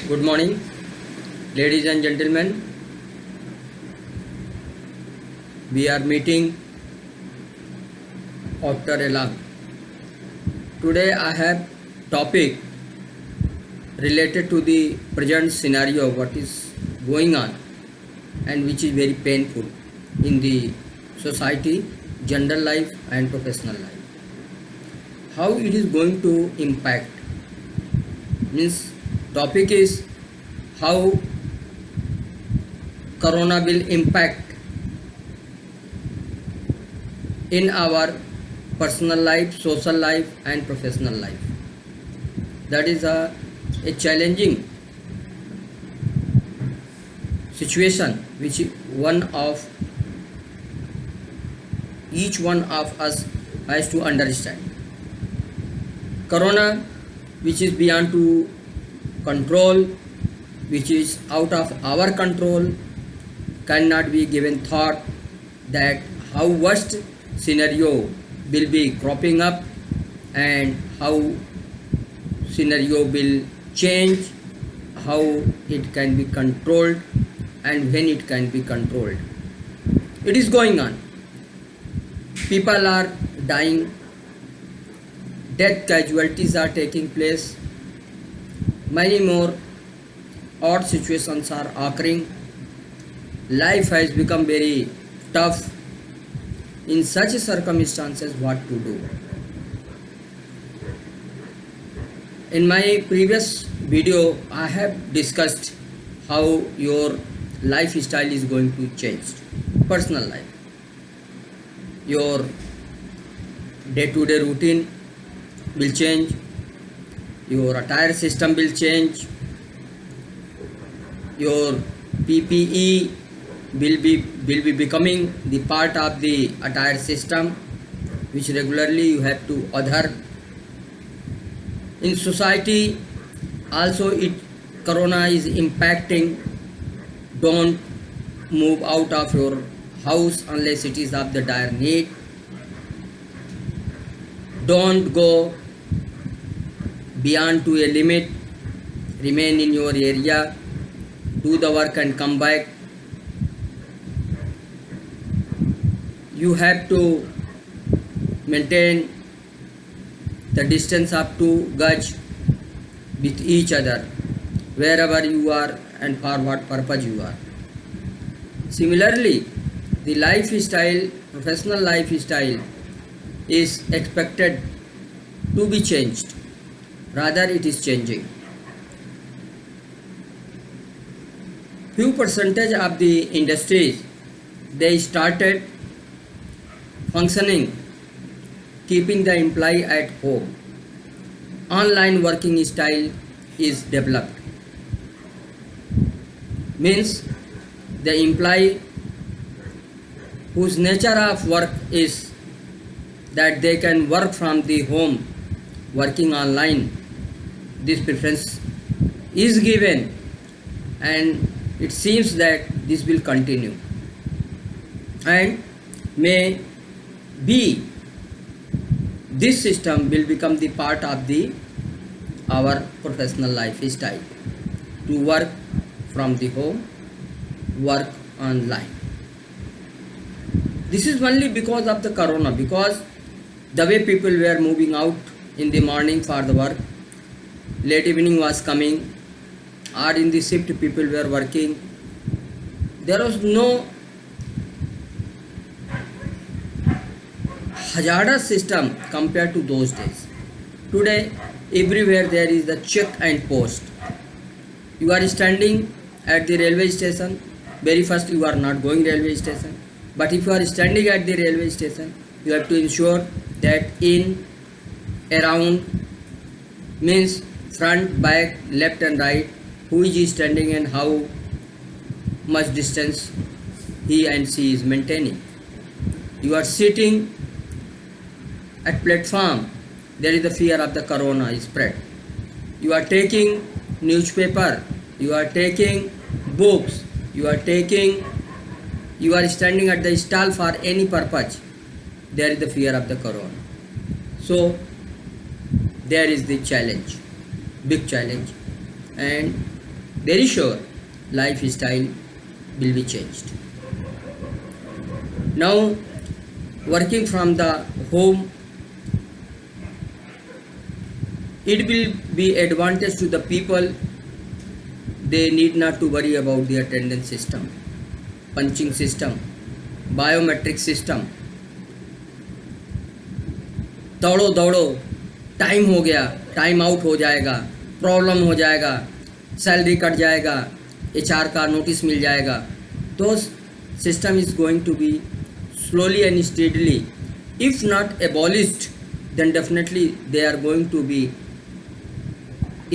Good morning, ladies and gentlemen. We are meeting after a long. Today I have topic related to the present scenario, what is going on and which is very painful in the society, general life and professional life. How it is going to impact means topic is how corona will impact in our personal life, social life and professional life. That is a challenging situation which each one of us has to understand. Corona, which is beyond to control, which is out of our control, cannot be given thought that how worst scenario will be cropping up and how scenario will change, how it can be controlled and when it can be controlled. It is going on. People are dying, death casualties are taking place, many more odd situations are occurring. Life has become very tough. In such circumstances, what to do? In my previous video, I have discussed how your lifestyle is going to change. Personal life, your day-to-day routine will change, your attire system will change, your PPE will be becoming the part of the attire system which regularly you have to adhere. In society also corona is impacting. Don't move out of your house unless it is of the dire need. Don't go beyond to a limit. Remain in your area, do the work and come back. You have to maintain the distance up to gauge with each other wherever you are and for what purpose you are. Similarly, the lifestyle, professional lifestyle is expected to be changed. Rather, it is changing. Few percentage of the industries, they started functioning, keeping the employee at home. Online working style is developed. Means the employee whose nature of work is that they can work from the home, working online, this preference is given and it seems that this will continue and may be this system will become the part of our professional lifestyle to work from the home, work online. This is only because of the corona, because the way people were moving out in the morning for the work, late evening was coming, or in the shift people were working. There was no hazardous system compared to those days. Today, everywhere there is the check and post. You are standing at the railway station, very first you are not going railway station, but if you are standing at the railway station, you have to ensure that in, around, means front, back, left and right, who is standing and how much distance he and she is maintaining. You are sitting at platform, there is the fear of the corona spread. You are taking newspaper, you are taking books, you are standing at the stall for any purpose, there is the fear of the corona. So there is the challenge, big challenge, and very sure lifestyle will be changed. Now, working from the home, it will be advantage to the people. They need not to worry about the attendance system, punching system, biometric system. दौड़ो दौड़ो, time हो गया, time out हो जाएगा, problem हो जाएगा, salary cut जाएगा, HR का नोटिस मिल जाएगा. तो system is going to be slowly and steadily, if not abolished, then definitely they are going to be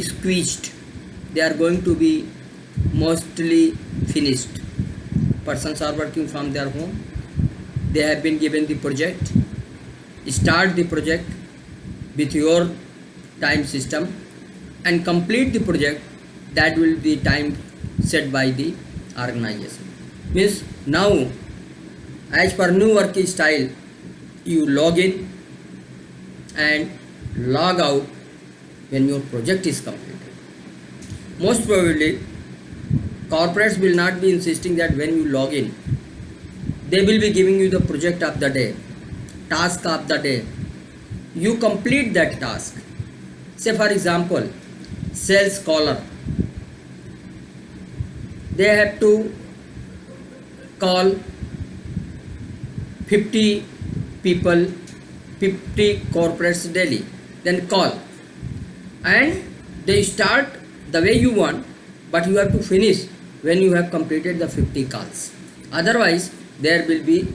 squeezed. They are going to be mostly finished. Persons are working from their home. They have been given the project. Start the project with your time system and complete the project. That will be time set by the organization. Means now, as per new work style, you log in and log out when your project is completed. Most probably, corporates will not be insisting that when you log in, they will be giving you the project of the day, task of the day. You complete that task. Say for example, sales caller. They have to call 50 people, 50 corporates daily. Then call. And they start the way you want, but you have to finish when you have completed the 50 calls. Otherwise, there will be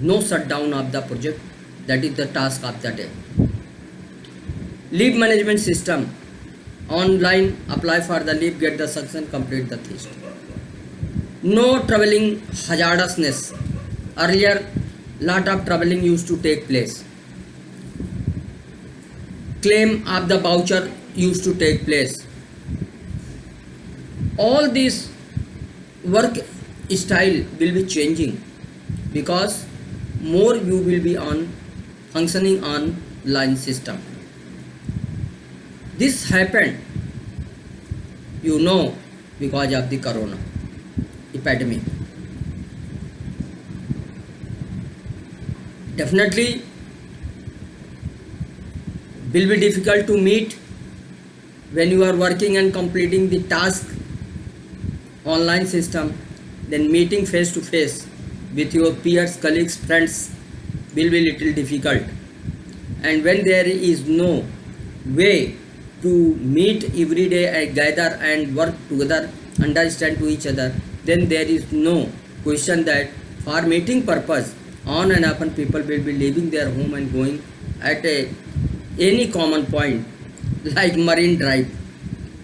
no shutdown of the project. That is the task of the day. Leave management system. Online, apply for the leave, get the sanction, complete the test. No traveling hazardousness. Earlier, lot of traveling used to take place. Claim of the voucher used to take place. All this work style will be changing because more you will be on functioning on line system. This happened, you know, because of the corona epidemic. Definitely will be difficult to meet when you are working and completing the task online system. Then meeting face to face with your peers, colleagues, friends will be little difficult. And when there is no way to meet every day and gather and work together, understand to each other, then there is no question that for meeting purpose, on and often people will be leaving their home and going at any common point like Marine Drive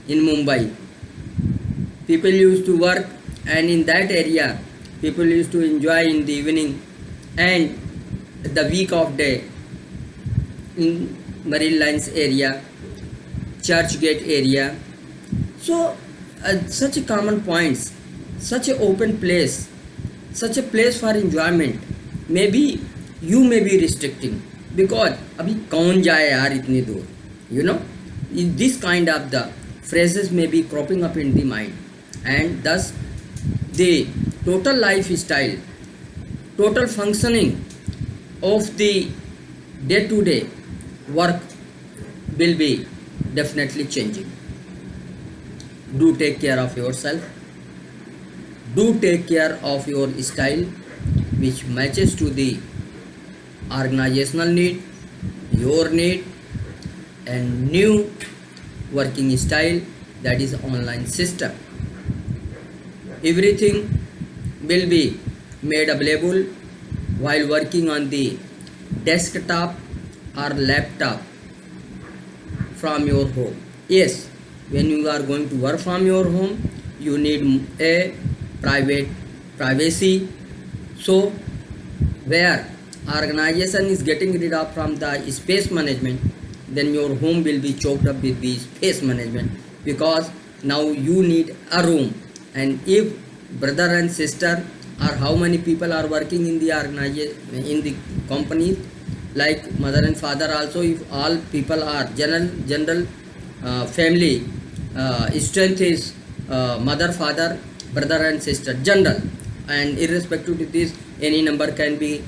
in Mumbai. People used to work, and in that area people used to enjoy in the evening and the week of day in Marine Lines area, Church Gate area. So such a common points, such a open place, such a place for enjoyment, maybe you may be restricting because abhi kaun jaye yaar itni dur, you know, this kind of the phrases may be cropping up in the mind, and thus the total lifestyle, total functioning of the day to day work will be definitely changing. Do take care of yourself. Do take care of your style which matches to the organizational need, your need, and new working style, that is online system. Everything will be made available while working on the desktop or laptop from your home. Yes, when you are going to work from your home, you need a private privacy. So where organization is getting rid of from the space management, then your home will be choked up with the space management, because now you need a room. And if brother and sister or how many people are working in the organization, in the company, like mother and father also, if all people are general family strength is mother, father, brother and sister, general, and irrespective to this, any number can be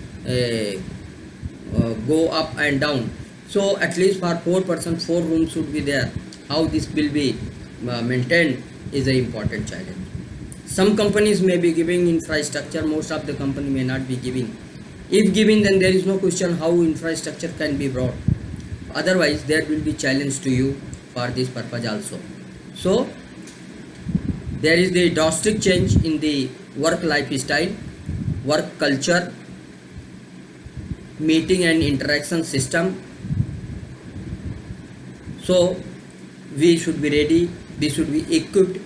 go up and down. So at least for 4 person, 4 rooms should be there. How this will be maintained is an important challenge. Some companies may be giving infrastructure, most of the company may not be giving. If giving, then there is no question how infrastructure can be brought. Otherwise, there will be challenge to you for this purpose also. So, there is the drastic change in the work lifestyle, work culture, meeting and interaction system. So, we should be ready, we should be equipped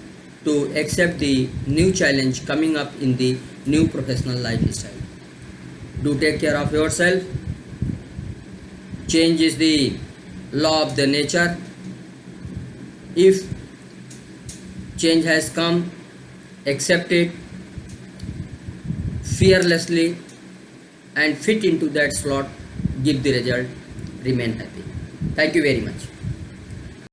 to accept the new challenge coming up in the new professional lifestyle. Do take care of yourself. Change is the law of the nature. If change has come, accept it fearlessly and fit into that slot, give the result, remain happy. Thank you very much.